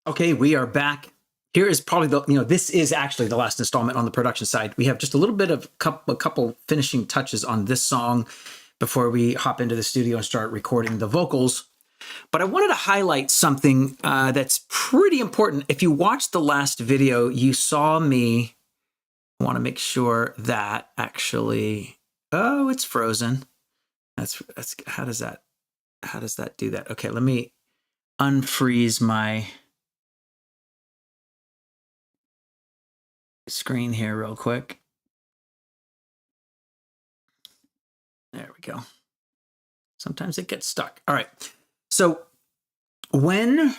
Okay, we are back. Here is probably this is actually the last installment on the production side. We have just a little bit of a couple finishing touches on this song before we hop into the studio and start recording the vocals. But I wanted to highlight something that's pretty important. If you watched the last video, you saw me. I want to make sure that actually, oh, it's frozen. That's how does that do that? Okay, let me unfreeze my screen here real quick. There we go. Sometimes it gets stuck. All right. So when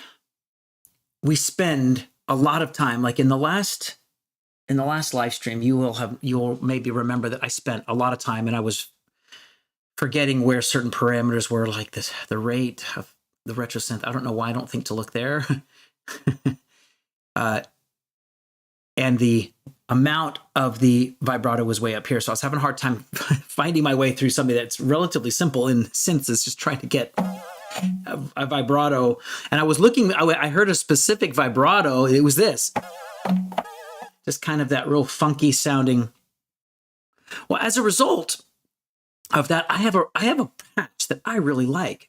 we spend a lot of time, like in the last live stream, you'll maybe remember that I spent a lot of time and I was forgetting where certain parameters were, like the rate of the retro synth. I don't know why I don't think to look there. And the amount of the vibrato was way up here. So I was having a hard time finding my way through something that's relatively simple in synths, is just trying to get a vibrato. And I was looking, I heard a specific vibrato. It was this. Just kind of that real funky sounding. Well, as a result of that, I have a patch that I really like.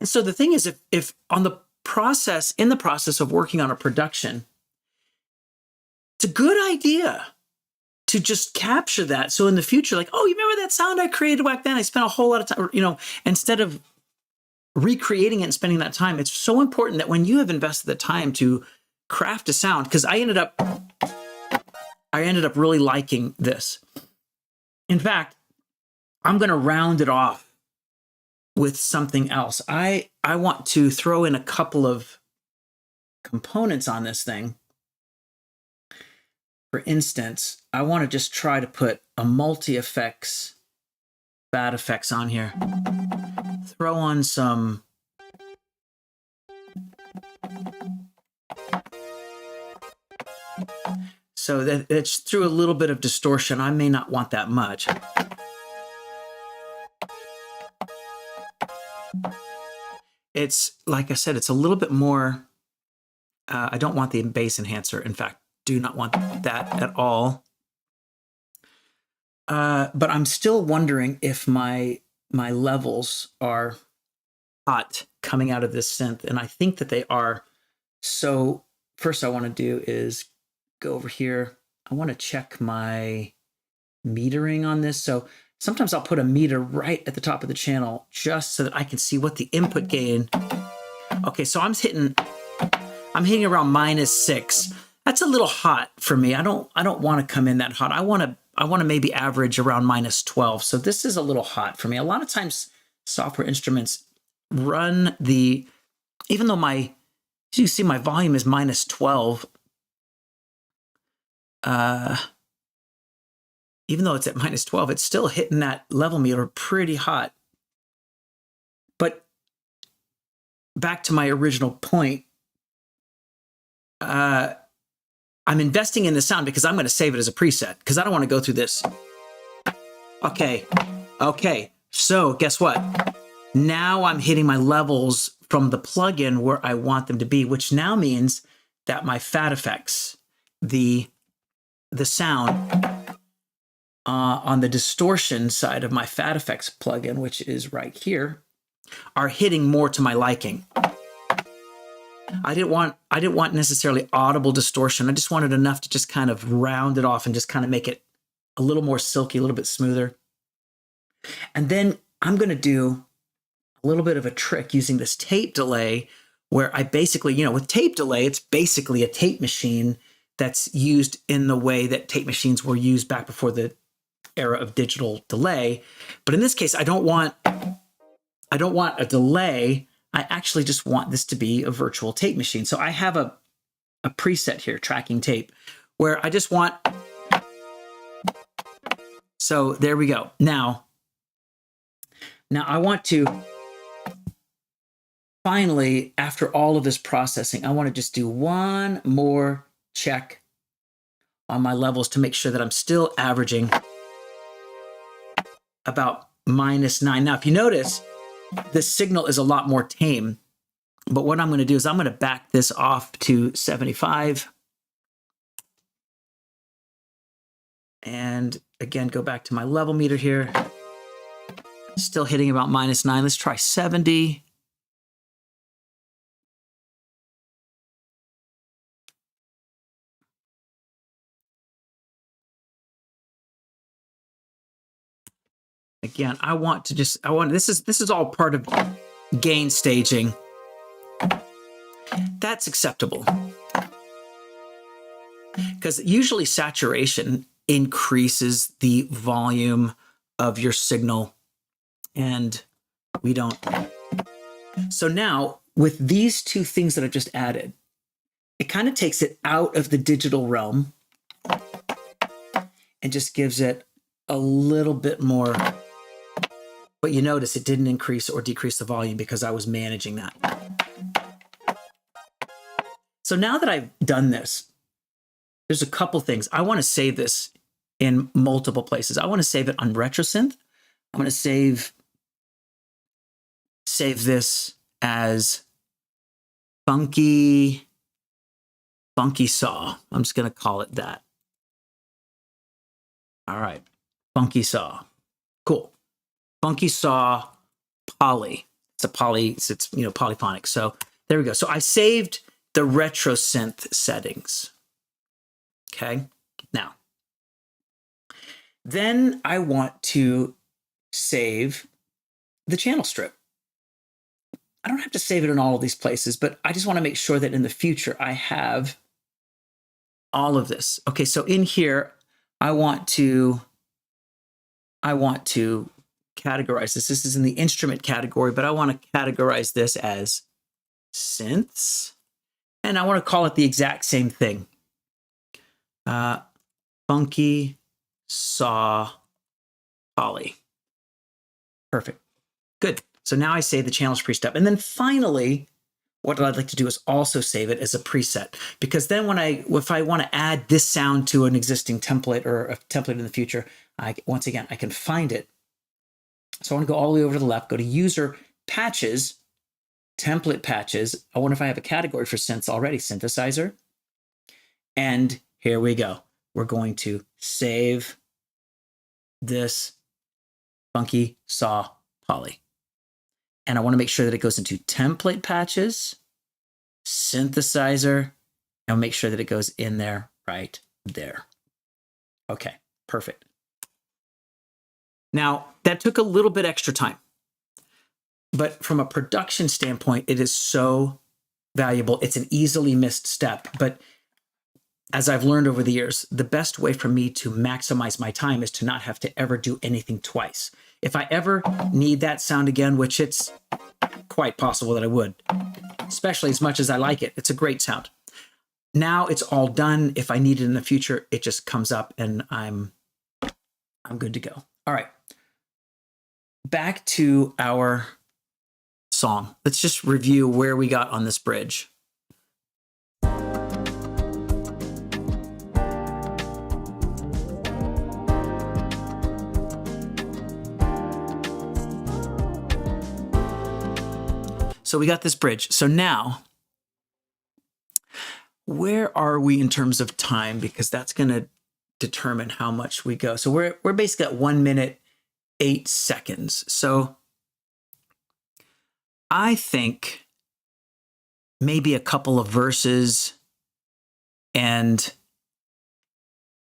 And so the thing is, if in the process of working on a production, it's a good idea to just capture that. So in the future, like, oh, you remember that sound I created back then? I spent a whole lot of time, instead of recreating it and spending that time, it's so important that when you have invested the time to craft a sound, because I ended up really liking this. In fact, I'm going to round it off with something else. I want to throw in a couple of components on this thing. For instance, I want to just try to put a multi-effects, bad effects on here. Throw on some so that it's through a little bit of distortion. I may not want that much. It's, like I said, it's a little bit more, I don't want the bass enhancer. In fact, do not want that at all. But I'm still wondering if my levels are hot coming out of this synth, and I think that they are. So first I want to do is go over here. I want to check my metering on this. So sometimes I'll put a meter right at the top of the channel just so that I can see what the input gain. Okay, so I'm hitting around -6. That's a little hot for me. I don't want to come in that hot. I want to maybe average around -12. So this is a little hot for me. A lot of times software instruments run even though as you see, my volume is -12. Even though it's at -12, it's still hitting that level meter pretty hot. But back to my original point, I'm investing in the sound because I'm going to save it as a preset because I don't want to go through this. Okay. So guess what? Now I'm hitting my levels from the plugin where I want them to be, which now means that my fat effects, the sound on the distortion side of my fat effects plugin, which is right here, are hitting more to my liking. I didn't want necessarily audible distortion. I just wanted enough to just kind of round it off and just kind of make it a little more silky, a little bit smoother. And then I'm going to do a little bit of a trick using this tape delay, where I basically, with tape delay, it's basically a tape machine that's used in the way that tape machines were used back before the era of digital delay. But in this case, I don't want a delay. I actually just want this to be a virtual tape machine. So I have a preset here, tracking tape, where I just want, so there we go. Now I want to, finally, after all of this processing, I want to just do one more check on my levels to make sure that I'm still averaging about -9. Now, if you notice, the signal is a lot more tame But what I'm going to do is I'm going to back this off to 75. And again, go back to my level meter here. Still hitting about -9. Let's try 70. Again, this is all part of gain staging. That's acceptable. Because usually saturation increases the volume of your signal, and we don't. So now, with these two things that I've just added, it kind of takes it out of the digital realm and just gives it a little bit more. But you notice it didn't increase or decrease the volume because I was managing that. So now that I've done this, there's a couple things. I want to save this in multiple places. I want to save it on RetroSynth. I'm going to save this as funky saw. I'm just going to call it that. All right, funky saw. Cool. Funky saw poly. It's polyphonic. So there we go. So I saved the RetroSynth settings. Okay. Now, then I want to save the channel strip. I don't have to save it in all of these places, but I just want to make sure that in the future I have all of this. Okay, so in here, I want to categorize this. This is in the instrument category, but I want to categorize this as synths, and I want to call it the exact same thing. Funky saw poly. Perfect. Good. So now I save the channels pre-step. And then finally, what I'd like to do is also save it as a preset, because then if I want to add this sound to an existing template or a template in the future, once again, I can find it. So I want to go all the way over to the left, go to user patches, template patches. I wonder if I have a category for synths already, synthesizer. And here we go. We're going to save this funky saw poly. And I want to make sure that it goes into template patches, synthesizer, and make sure that it goes in there right there. Okay, perfect. Now, that took a little bit extra time, but from a production standpoint, it is so valuable. It's an easily missed step, but as I've learned over the years, the best way for me to maximize my time is to not have to ever do anything twice. If I ever need that sound again, which it's quite possible that I would, especially as much as I like it, it's a great sound. Now it's all done. If I need it in the future, it just comes up and I'm good to go. All right. Back to our song. Let's just review where we got on this bridge. So we got this bridge. So now, where are we in terms of time? Because that's going to determine how much we go. So we're basically at 1 minute, 8 seconds. So I think maybe a couple of verses and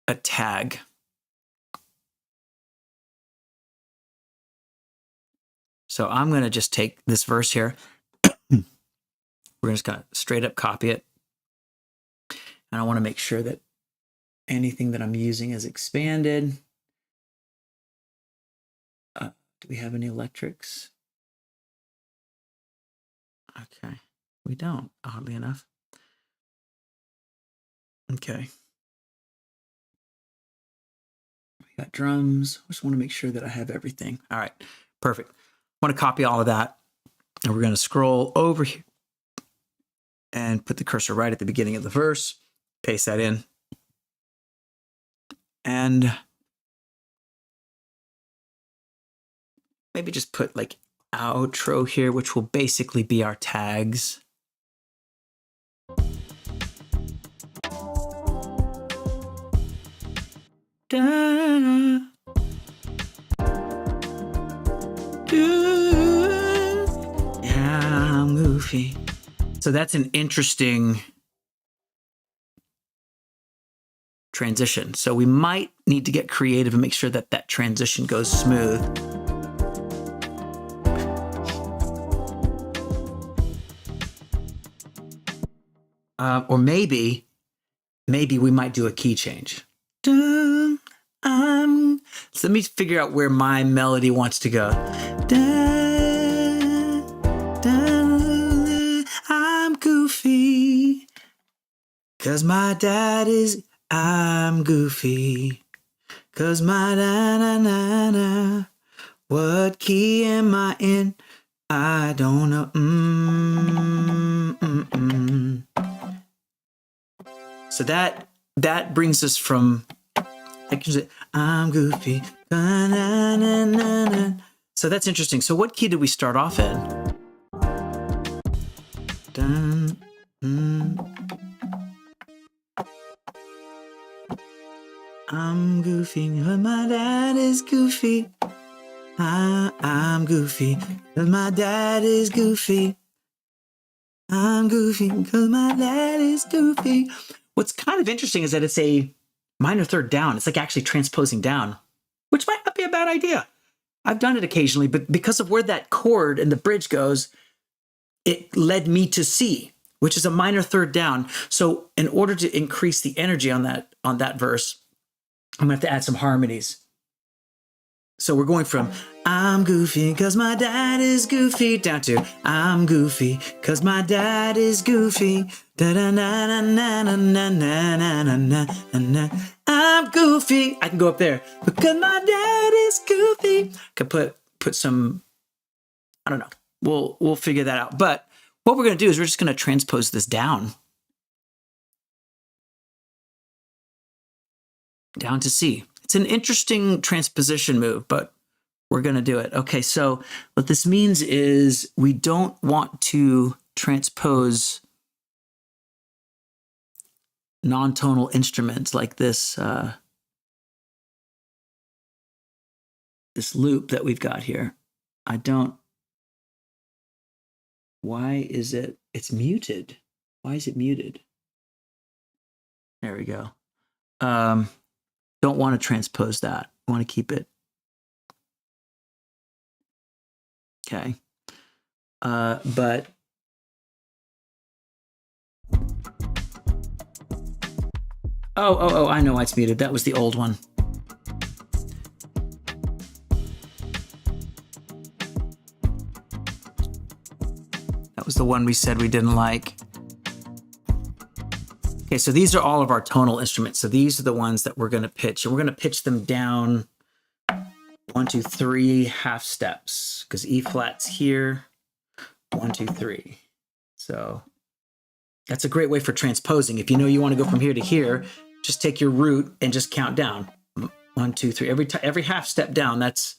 a tag. So I'm going to just take this verse here. We're just going to straight up copy it. And I want to make sure that anything that I'm using is expanded. Do we have any electrics? Okay, we don't, oddly enough. Okay. We got drums. I just want to make sure that I have everything. All right, perfect. I want to copy all of that. And we're going to scroll over here and put the cursor right at the beginning of the verse. Paste that in. And maybe just put like outro here, which will basically be our tags. Da, yeah, I'm goofy. So that's an interesting transition. So we might need to get creative and make sure that that transition goes smooth. Or maybe we might do a key change. So let me figure out where my melody wants to go. I'm goofy, 'cause my dad is, I'm goofy, 'cause my na-na-na-na. What key am I in? I don't know. So that brings us from, I'm goofy. So that's interesting. So what key did we start off in? I'm goofy, but my dad is goofy. I'm goofy, cause my dad is goofy. I'm goofy, cause my dad is goofy. What's kind of interesting is that it's a minor third down. It's like actually transposing down, which might not be a bad idea. I've done it occasionally, but because of where that chord and the bridge goes, it led me to C, which is a minor third down. So in order to increase the energy on that verse, I'm gonna have to add some harmonies. So we're going from I'm goofy cause my dad is goofy down to I'm goofy cause my dad is goofy. I'm goofy. I can go up there because my dad is goofy. I could put some, I don't know. We'll figure that out. But what we're gonna do is we're just gonna transpose this down to C. It's an interesting transposition move, but we're going to do it. Okay, so what this means is we don't want to transpose non-tonal instruments like this this loop that we've got here. Why is it? It's muted. Why is it muted? There we go. Don't want to transpose that. I want to keep it. Okay. But oh, I know why it's muted. That was the old one. That was the one we said we didn't like. Okay, so these are all of our tonal instruments. So these are the ones that we're going to pitch. And we're going to pitch them down 1, 2, 3 half steps because E flat's here. 1, 2, 3. So that's a great way for transposing. If you know you want to go from here to here, just take your root and just count down. 1, 2, 3. Every half step down, that's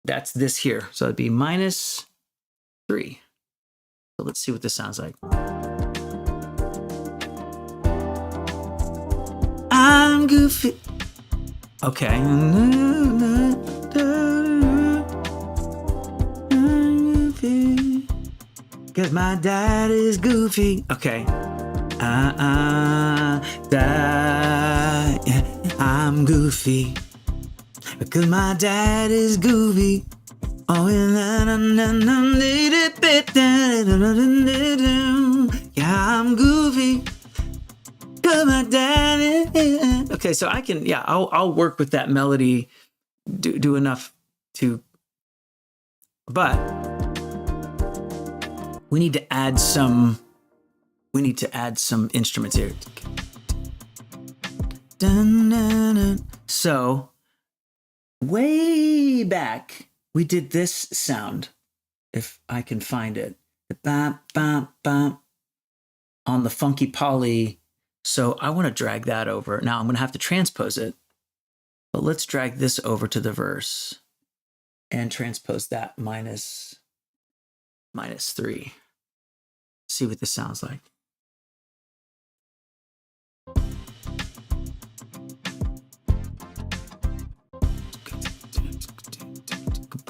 this here. So it'd be -3. So let's see what this sounds like. I'm goofy. Okay. Cause my dad is goofy. Okay. I'm goofy. Because my dad is goofy. Oh, yeah, I'm goofy. Cause my dad is. Okay, so I can, yeah, I'll work with that melody, do enough to, but we need to add some instruments here. So way back, we did this sound, if I can find it. The bam, bam, bam on the funky poly. So I want to drag that over. Now I'm going to have to transpose it, but let's drag this over to the verse and transpose that -3. See what this sounds like.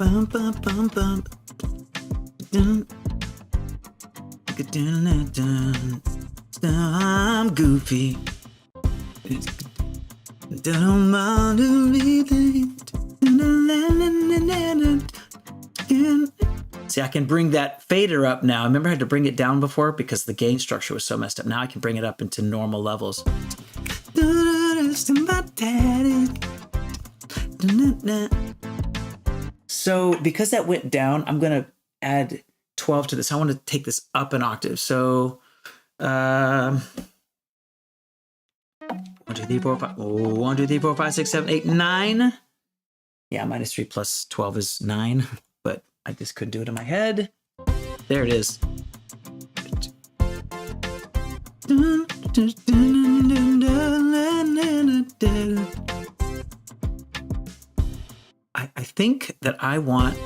bum, bum, bum, bum. Dun. Dun, dun, dun. I'm goofy. Don't mind anything. See, I can bring that fader up now. Remember I had to bring it down before because the gain structure was so messed up. Now I can bring it up into normal levels. So because that went down, I'm going to add 12 to this. I want to take this up an octave. So 1, 2, 3, 4, 5. 1, 2, 3, 4, 5, 6, 7, 8, 9. Yeah, minus 3 plus 12 is 9, but I just couldn't do it in my head. There it is. I think that I want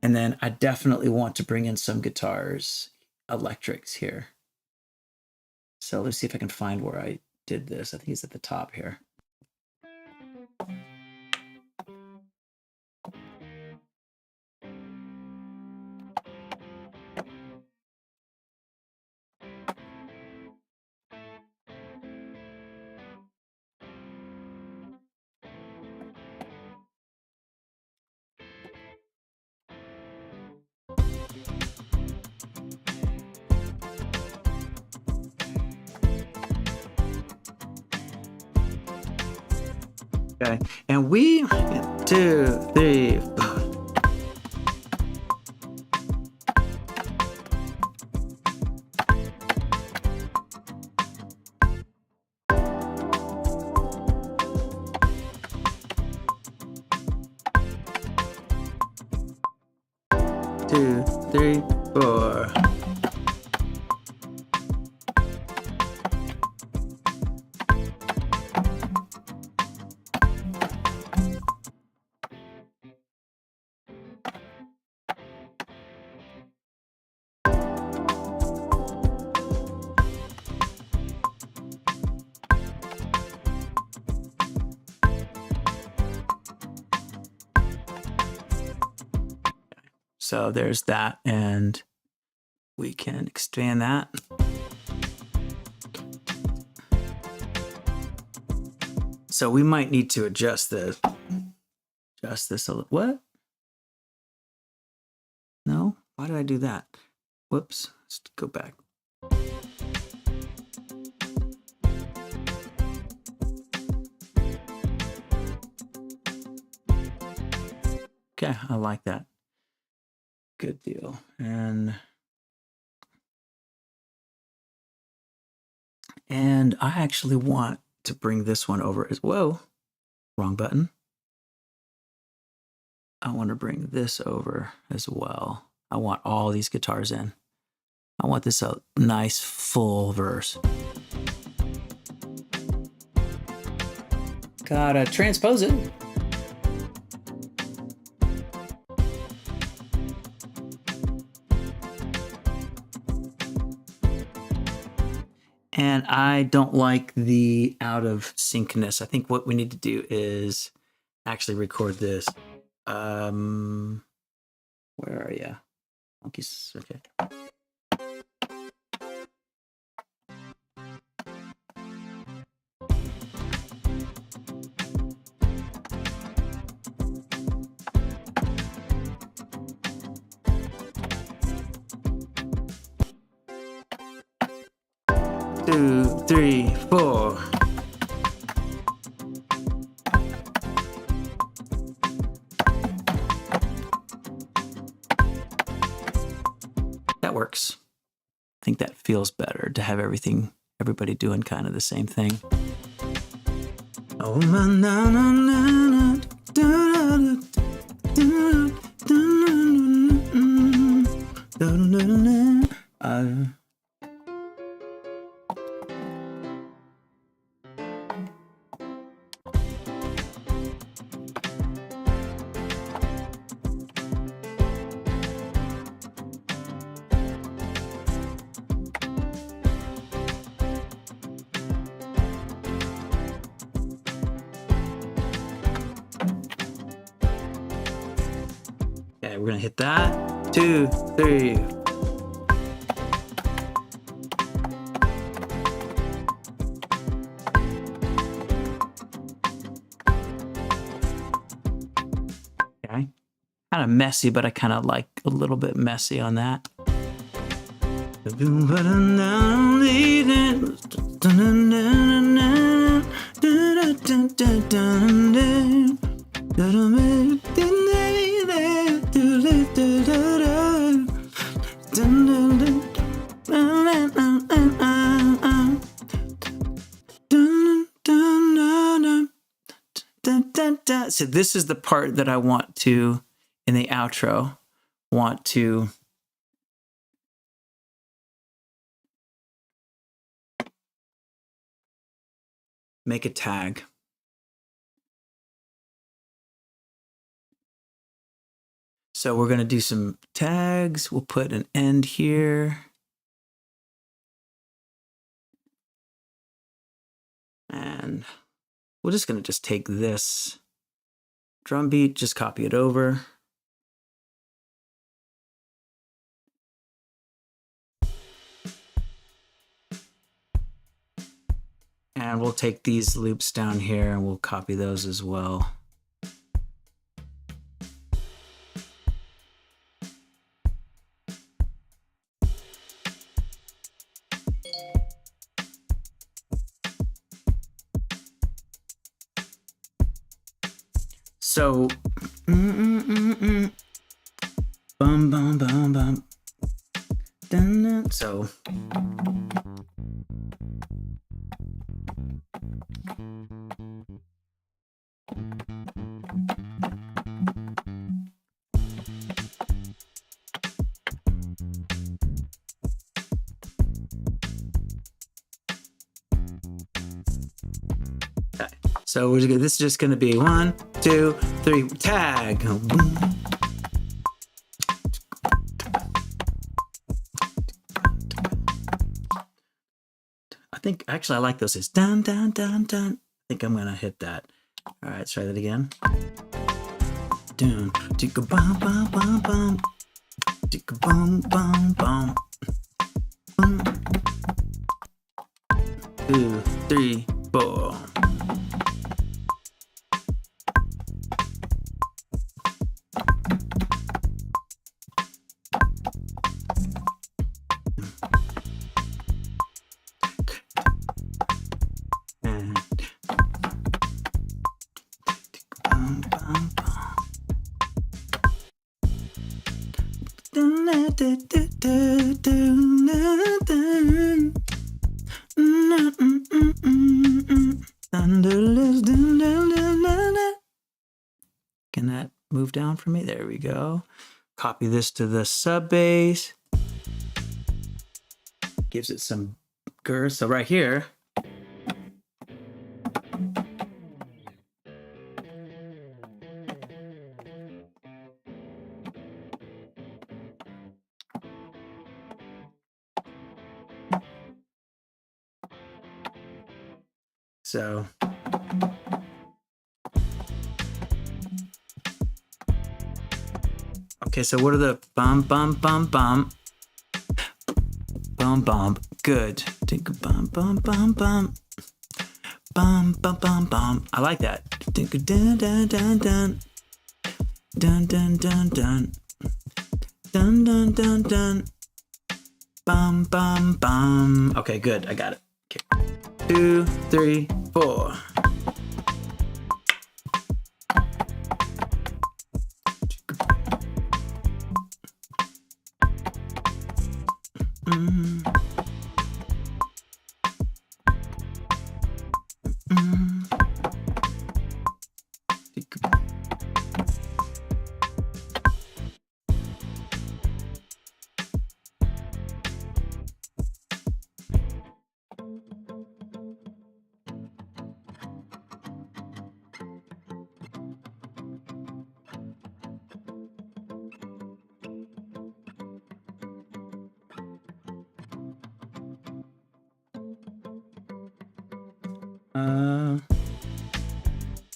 and then I definitely want to bring in some guitars, electrics here. So let's see if I can find where I did this. I think it's at the top here. Okay, and we 2, 3, 4. Two, three, four. So there's that, and we can expand that. So we might need to adjust this a little. What? No? Why did I do that? Whoops. Let's go back. Okay, I like that. Good deal. And I actually want to bring this one over as well. Wrong button. I want to bring this over as well. I want all these guitars in. I want this a nice full verse. Gotta transpose it. And I don't like the out of syncness. I think what we need to do is actually record this. Where are you? Okay. Two, three, four. That works. I think that feels better to have everybody doing kind of the same thing. Oh my na na na na Okay, we're gonna hit that. 2, 3. Okay. Kind of messy, but I kind of like a little bit messy on that. So this is the part that I want to, in the outro, want to make a tag. So we're going to do some tags. We'll put an end here. And we're just going to just take this drum beat, just copy it over. And we'll take these loops down here and we'll copy those as well. So, bum bum bum bum. Dun, so. So we're just, this is just going to be 1, 2, 3, tag. I think actually I like those. It's dun dun dun dun. I think I'm going to hit that. All right, let's try that again. Dun, ticka bum bum bum bum, ticka bum bum bum. 2, 3, 4. Can that move down for me? There we go. Copy this to the sub bass. Gives it some girth. So right here. So okay, so what are the bum bum bum bum bum bum? Good. Think bum bum bum bum bum bum bum bum. I like that. Think dun dun dun dun dun dun dun dun dun dun dun dun bum bum bum. Okay, good. I got it. Okay. 2, 3, 4.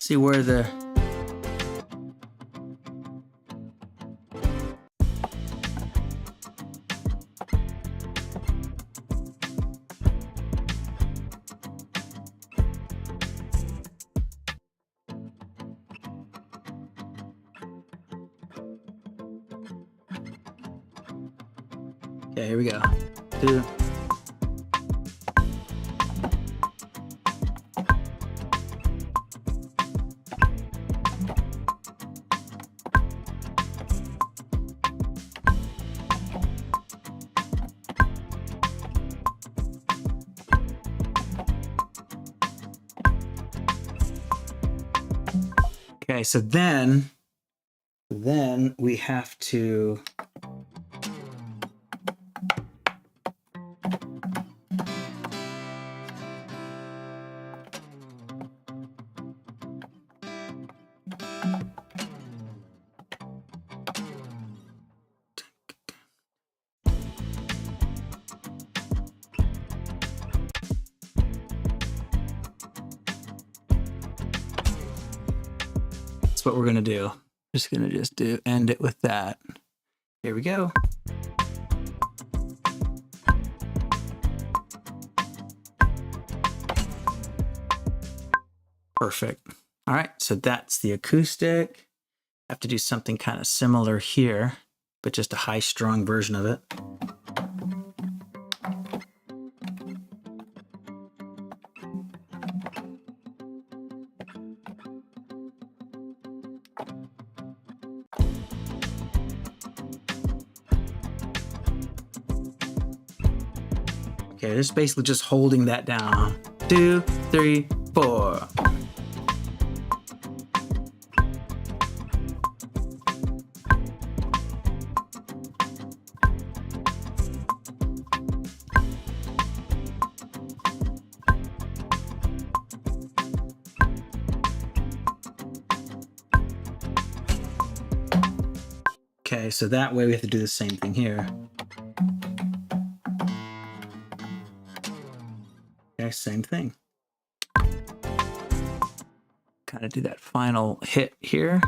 See where the Yeah, here we go. 2. Okay, so then we have to that's what we're gonna do. Just gonna end it with that. Here we go. Perfect. All right, so that's the acoustic. I have to do something kind of similar here, but just a high strung version of it. Okay, this is basically just holding that down. 2, 3, 4. Okay, so that way we have to do the same thing here. Okay, same thing. Kind of do that final hit here.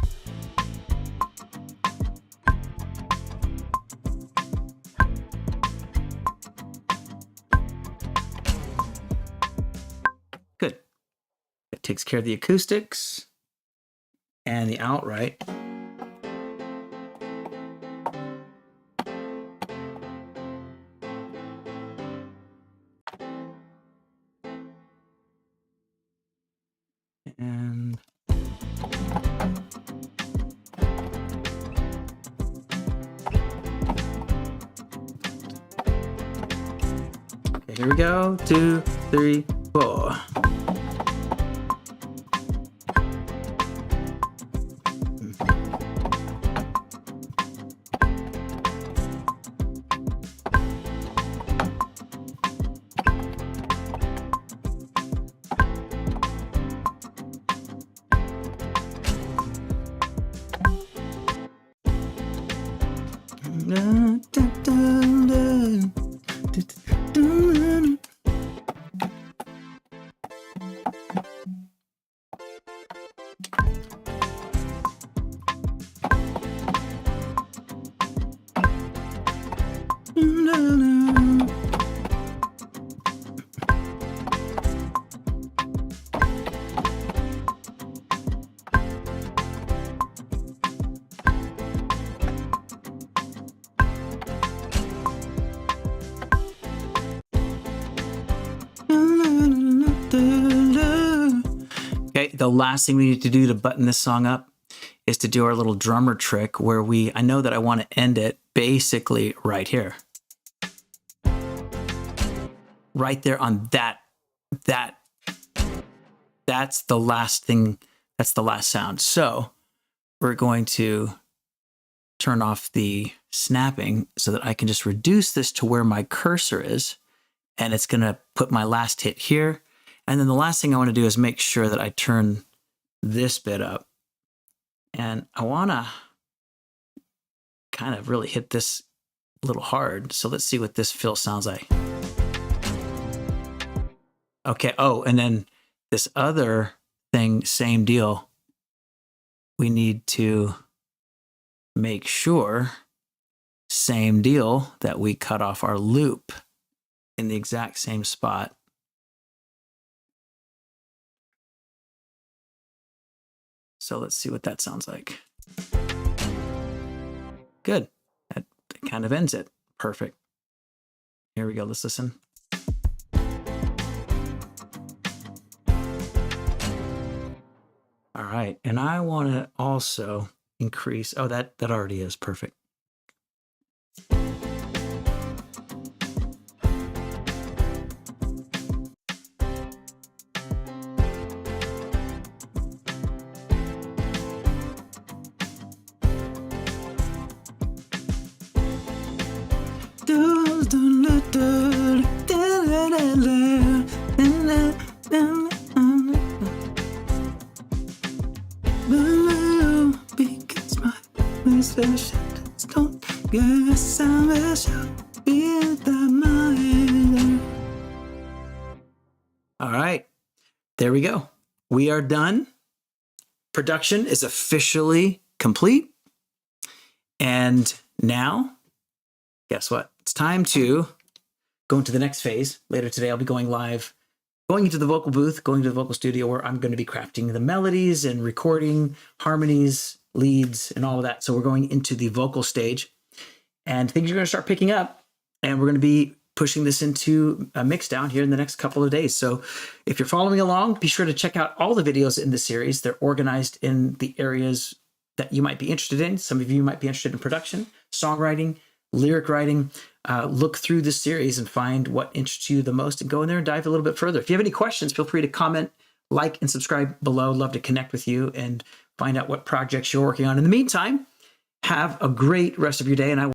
Good. It takes care of the acoustics and the outright. And okay, here we go. 2, 3, 4. Okay, the last thing we need to do to button this song up is to do our little drummer trick where I know that I want to end it basically right here. Right there on that's the last thing, that's the last sound. So we're going to turn off the snapping so that I can just reduce this to where my cursor is, and it's gonna put my last hit here. And then the last thing I want to do is make sure that I turn this bit up. And I want to kind of really hit this a little hard. So let's see what this fill sounds like. Okay, oh, and then this other thing, same deal. We need to make sure, same deal, that we cut off our loop in the exact same spot. So let's see what that sounds like. Good. That kind of ends it. Perfect. Here we go. Let's listen. All right. And I want to also increase. Oh, that already is perfect. All right, there we go. We are done. Production is officially complete. And now, guess what? It's time to go into the next phase. Later today, I'll be going live, going into the vocal booth, going to the vocal studio where I'm going to be crafting the melodies and recording harmonies, leads, and all of that. So we're going into the vocal stage and things are going to start picking up, and we're going to be pushing this into a mix down here in the next couple of days. So if you're following along, be sure to check out all the videos in the series. They're organized in the areas that you might be interested in. Some of you might be interested in production, songwriting, lyric writing. Look through this series and find what interests you the most and go in there and dive a little bit further. If you have any questions, feel free to comment, like, and subscribe below. Love to connect with you and find out what projects you're working on. In the meantime, have a great rest of your day, and I will